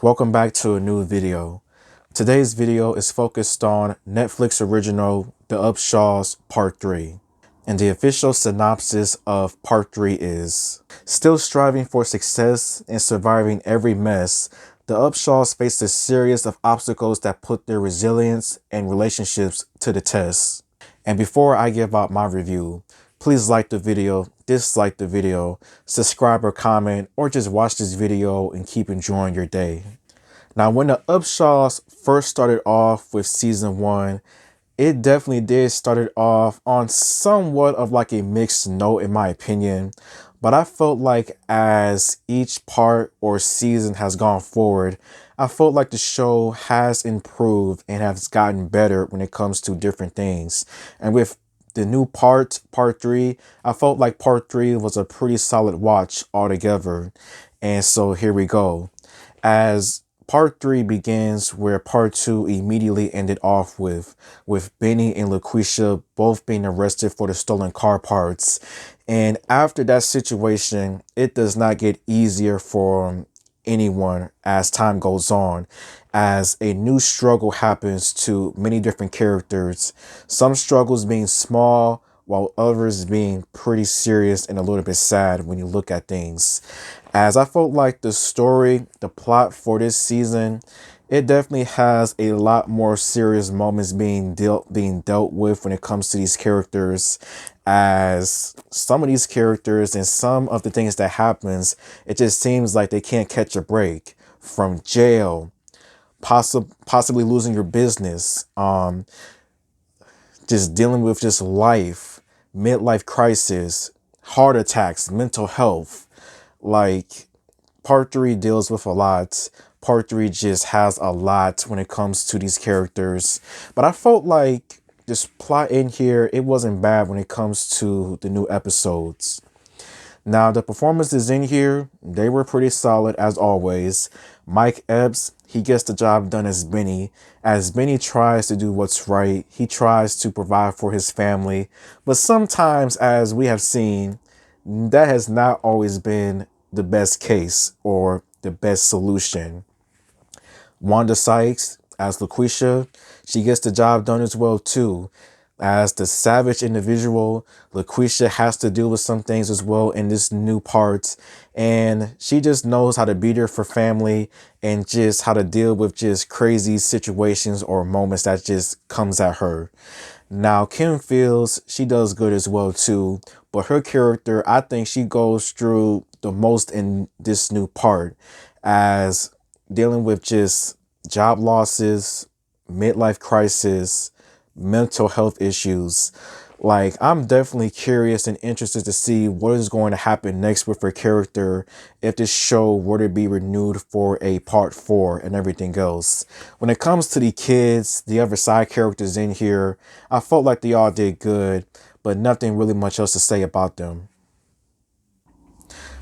Welcome back to a new video. Today's video is focused on Netflix original The Upshaws Part 3. And the official synopsis of Part 3 is: still striving for success and surviving every mess, the Upshaws face a series of obstacles that put their resilience and relationships to the test. And before I give out my review, please like the video, dislike the video, subscribe or comment, or just watch this video and keep enjoying your day. Now, when the Upshaws first started off with season 1, it definitely did started off on somewhat of like a mixed note in my opinion. But I felt like as each part or season has gone forward, I felt like the show has improved and has gotten better when it comes to different things. And with the new part 3, I felt like part 3 was a pretty solid watch altogether. And so here we go. As Part 3 begins where Part 2 immediately ended off with Benny and LaQuisha both being arrested for the stolen car parts. And after that situation, it does not get easier for anyone as time goes on, as a new struggle happens to many different characters, some struggles being small while others being pretty serious and a little bit sad when you look at things. As I felt like the story, the plot for this season, it definitely has a lot more serious moments being dealt with when it comes to these characters. As some of these characters and some of the things that happens, it just seems like they can't catch a break. From jail, possibly losing your business, just dealing with just life, midlife crisis, heart attacks, mental health. Like, Part 3 deals with a lot. Part 3 just has a lot when it comes to these characters. But I felt like this plot in here, it wasn't bad when it comes to the new episodes. Now, the performances in here, they were pretty solid as always. Mike Epps, he gets the job done as Benny. As Benny tries to do what's right, he tries to provide for his family. But sometimes, as we have seen, that has not always been the best case or the best solution. Wanda Sykes, as LaQuisha, she gets the job done as well too. As the savage individual, LaQuisha has to deal with some things as well in this new part. And she just knows how to be there for family and just how to deal with just crazy situations or moments that just comes at her. Now, Kim Fields, she does good as well too. But her character, I think she goes through the most in this new part, as dealing with just job losses, midlife crisis, mental health issues. Like, I'm definitely curious and interested to see what is going to happen next with her character if this show were to be renewed for a part 4 and everything else. When it comes to the kids, the other side characters in here, I felt like they all did good, but nothing really much else to say about them.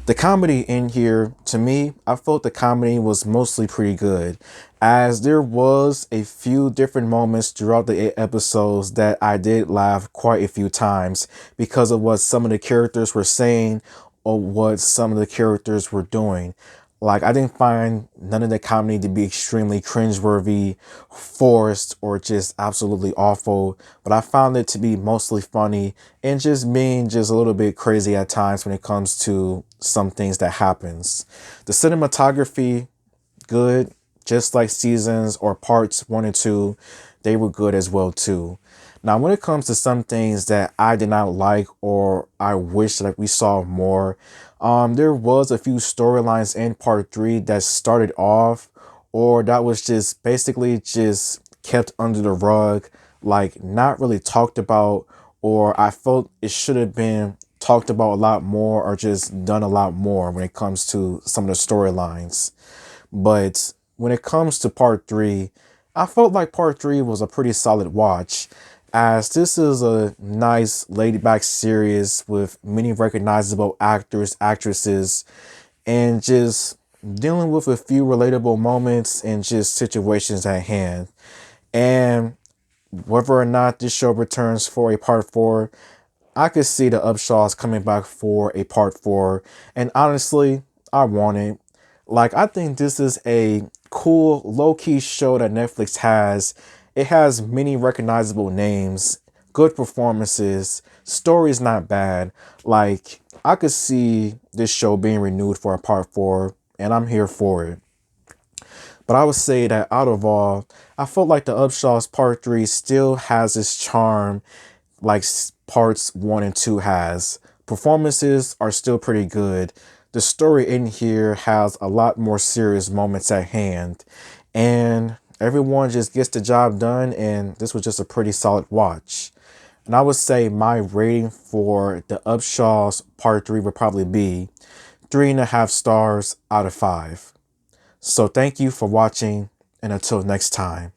The comedy in here, to me, I felt the comedy was mostly pretty good, as there was a few different moments throughout the 8 episodes that I did laugh quite a few times because of what some of the characters were saying or what some of the characters were doing. Like, I didn't find none of the comedy to be extremely cringeworthy, forced, or just absolutely awful. But I found it to be mostly funny and just being just a little bit crazy at times when it comes to some things that happens. The cinematography, good. Just like seasons or parts 1 and 2, they were good as well too. Now, when it comes to some things that I did not like or I wish that we saw more, there was a few storylines in part 3 that started off or that was just basically just kept under the rug, like not really talked about, or I felt it should have been talked about a lot more or just done a lot more when it comes to some of the storylines. But when it comes to part 3, I felt like part 3 was a pretty solid watch, as this is a nice laid back series with many recognizable actors, actresses, and just dealing with a few relatable moments and just situations at hand. And whether or not this show returns for a part 4, I could see the Upshaws coming back for a part 4. And honestly, I want it. Like, I think this is a cool low-key show that Netflix has. It has many recognizable names, good performances, story's not bad. Like, I could see this show being renewed for a part 4, and I'm here for it. But I would say that out of all, I felt like the Upshaws Part 3 still has its charm like parts 1 and 2 has. Performances are still pretty good. The story in here has a lot more serious moments at hand. And everyone just gets the job done, and this was just a pretty solid watch. And I would say my rating for the Upshaws Part 3 would probably be 3.5 stars out of 5. So thank you for watching, and until next time.